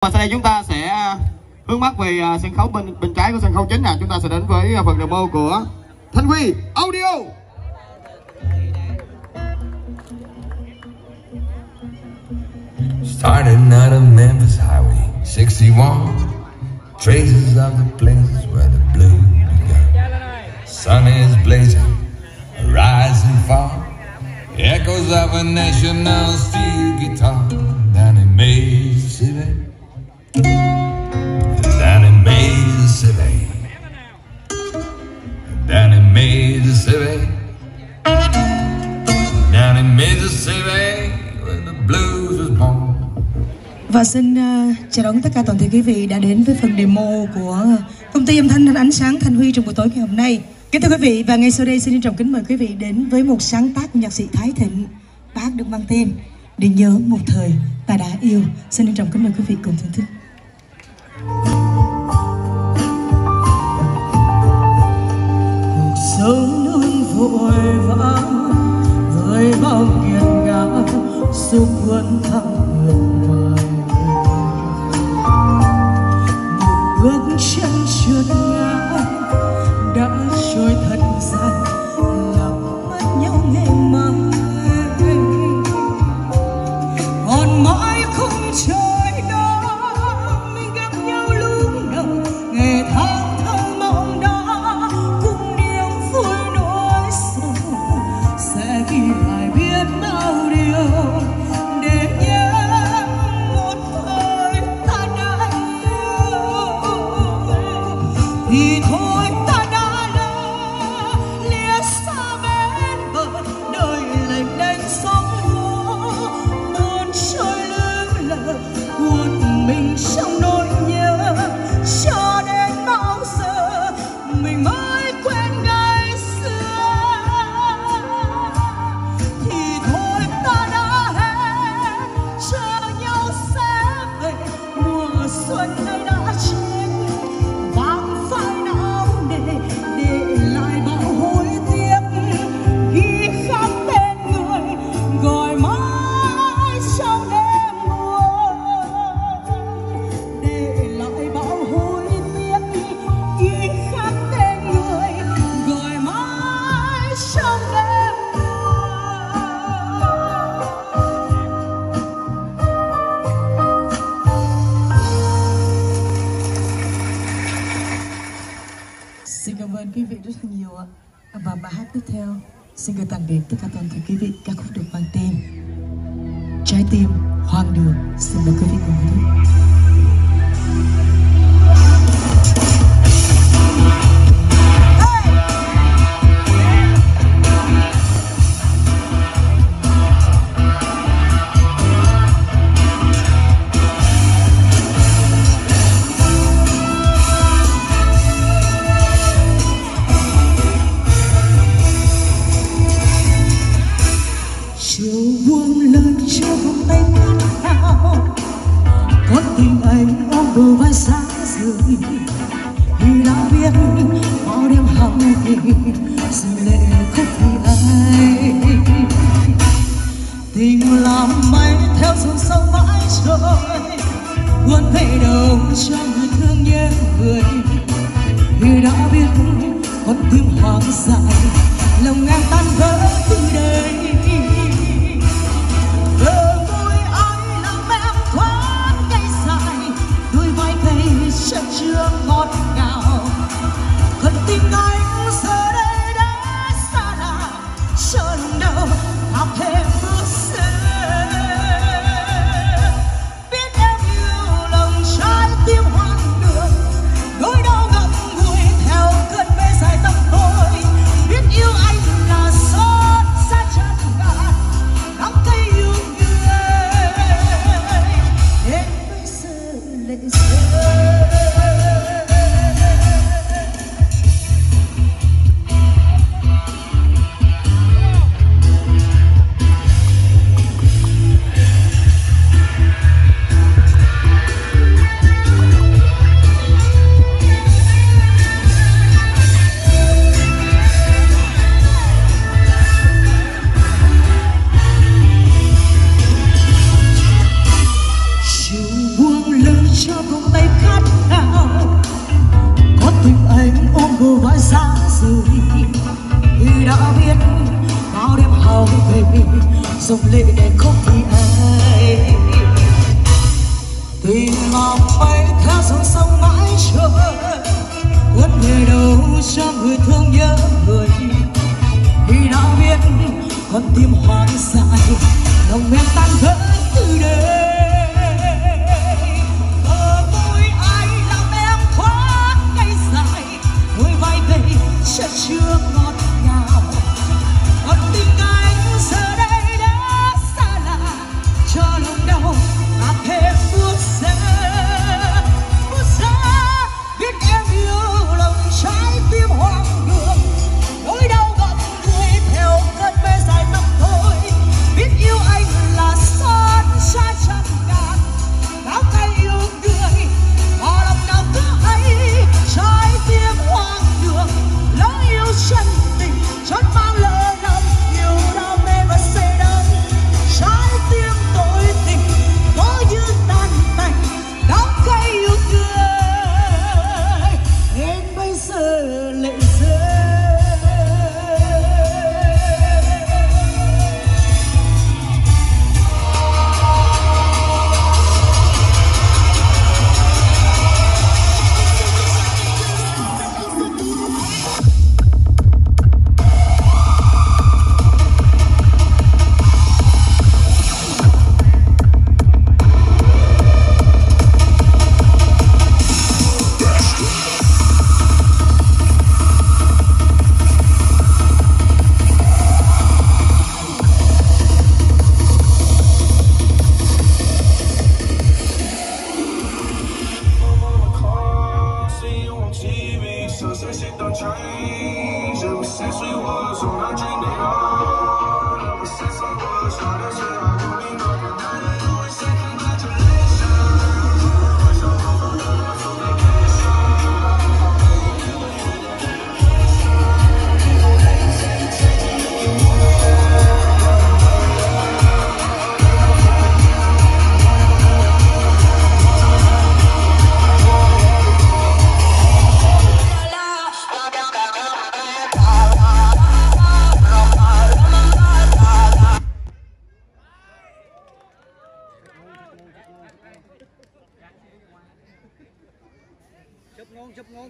Và sau đây chúng ta sẽ hướng mắt về sân khấu bên trái của sân khấu chính. Chúng ta sẽ đến với phần demo của Thanh Huy Audio. Starting out of Memphis Highway 61, traces of the place where the blue began. Sun is blazing, rising far, echoes of a national steel guitar down in Mississippi, down in Mississippi, down in Mississippi, down in Mississippi, where the blues was born. Và xin chào đón tất cả toàn thể quý vị đã đến với phần demo của công ty âm thanh ánh sáng Thanh Huy trong buổi tối ngày hôm nay. Kính thưa quý vị, và ngay sau đây xin trân trọng kính mời quý vị đến với một sáng tác của nhạc sĩ Thái Thịnh. Bác được mang tên Để nhớ một thời ta đã yêu. Xin trân trọng kính mời quý vị cùng thưởng thức. Cuộc sống luôn vội vã với bao nghiệt ngã, xung quanh thăng huyền ngoài. Một bước chân trượt ngã đã trôi thật dài, làm mất nhau ngày mai. Còn mãi không trời đó mình gặp nhau lúc đầu, ngày tháng thơ mộng đó cùng niềm vui nỗi sầu sẽ ghi lại biết bao điều để nhớ một thời ta đã yêu. Thì thôi ta đã lỡ lìa xa bên bờ, đời lênh đênh sóng vỗ buồn trôi lững lờ, cuốn mình trong nỗi nhớ. Cho đến bao giờ mình mới quên ngày xưa, thì thôi ta đã hẹn chờ nhau sẽ về. Mùa xuân nay đã chết, vang phai não để lại bao hối tiếc, ghi khắc tên người gọi mãi trong đêm buồn. Để lại bao hối tiếc, ghi khắc tên người gọi mãi trong đêm buồn. Xin cảm ơn quý vị rất nhiều ạ. Và bài hát tiếp theo xin gửi tặng đến tất cả toàn thể quý vị ca khúc được mang tên Trái tim hoang đường. Xin mời quý vị cùng thưởng thức. Chiều buông lời cho vòng tay ngát ngào, có tình anh ôm bờ vai xa rời. Vì đã biết bao đêm hằng ngày dừng lệ khóc vì ai. Tình làm mây theo dòng sông mãi trôi, cuốn về đâu cho người thương nhớ người. Vì đã biết con tim hoang dại, lòng em tan vỡ từ đây. Bờ môi anh làm em thoáng cây dài, đôi vai cây chất chứa ngọt ngào. Con tim anh giờ đây đã xa lạ, chờ lòng đâu học thêm bước xưa. Biết em yêu lòng trái tim hoang đường, nỗi đau ngậm ngùi theo cơn mê dài tâm tôi. Biết yêu anh là xót xa chân ngàn, nắng cây yêu người đến bây giờ lệ rơi. nói xa rời thì đã biết bao đêm hao về dùng lệ để khóc thì ai thì ngọc bay theo dòng sông mãi trời quên về đâu cho người thương nhớ người thì đã biết con tim hoang dại lòng em tan vỡ từ đây ở môi ai làm em thoát cay dài đôi vai gầy chất chứa ngọt ngào còn tình anh giờ đây đã xa lạ cho lòng đau ta thêm bước xa biết em yêu lòng trái tim hoang đường nỗi đau gặp người theo cơn mê dài năm thôi biết yêu anh là xót xa trăm ngàn đau cay yêu người mà lòng nào cứ hay trái tim hoang đường lỡ yêu chân tình chót bao lỡ lầm yêu đam mê và say đắm trái tim tội tình có như tan tành đau cay yêu người đến bây giờ lệ rơi.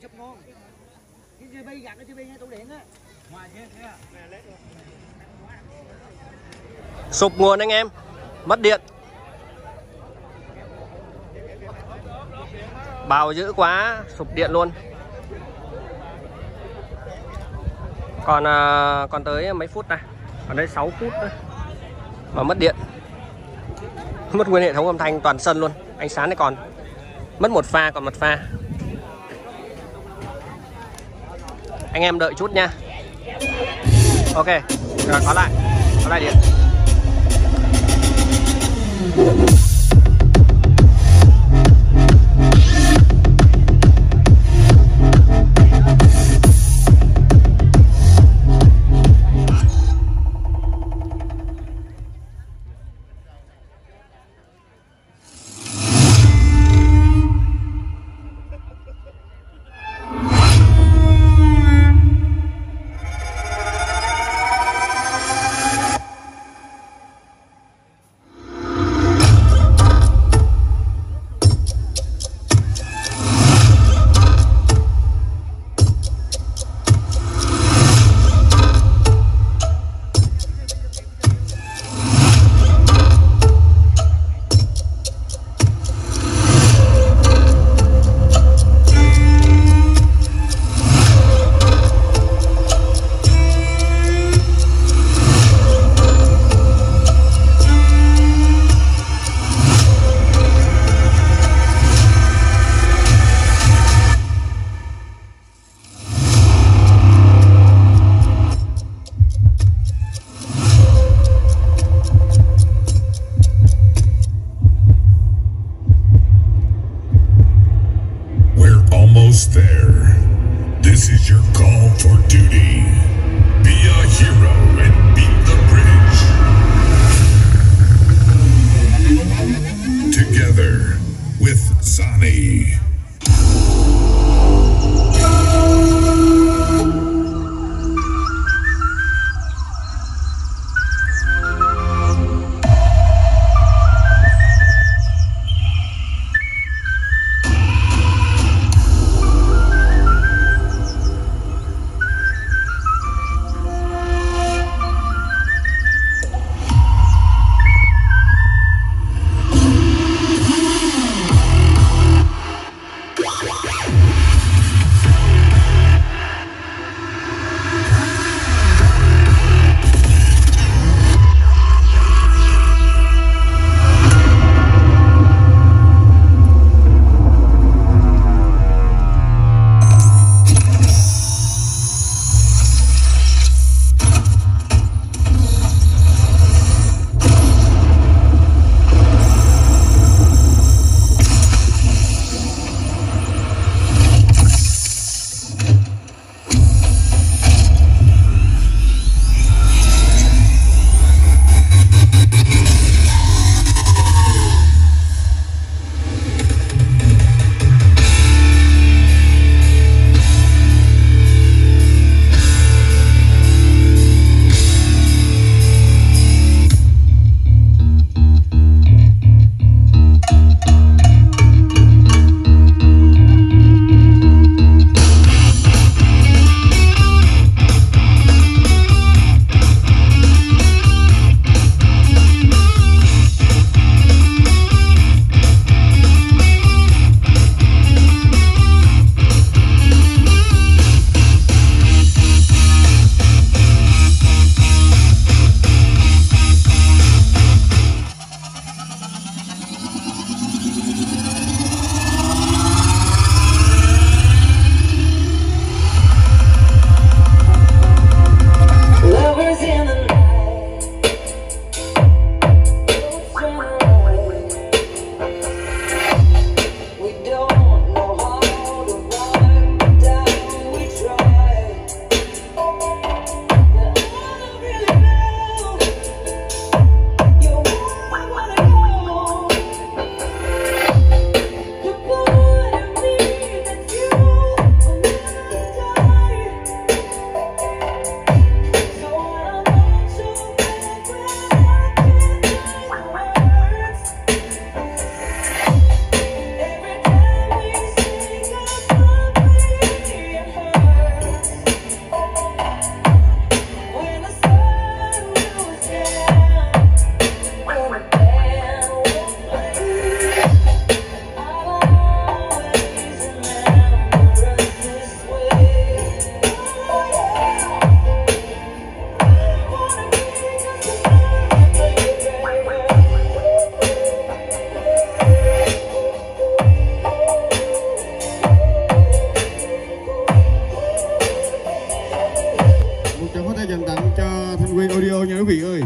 chụp ngon cái tivi gặt cái tivi ngay tủ điện á ngoài kia sụp nguồn anh em, mất điện, bào dữ quá, sụp điện luôn. Còn tới mấy phút này, còn đây 6 phút nữa mà mất điện, mất nguyên hệ thống âm thanh toàn sân luôn. Ánh sáng này còn mất một pha, còn một pha. Anh em đợi chút nha. Ok, rồi có lại điện. There. This is your call for duty. Be a hero and beat the bridge. Together with Zani. có thể dành tặng cho Thanh Nguyên Audio nha quý vị ơi.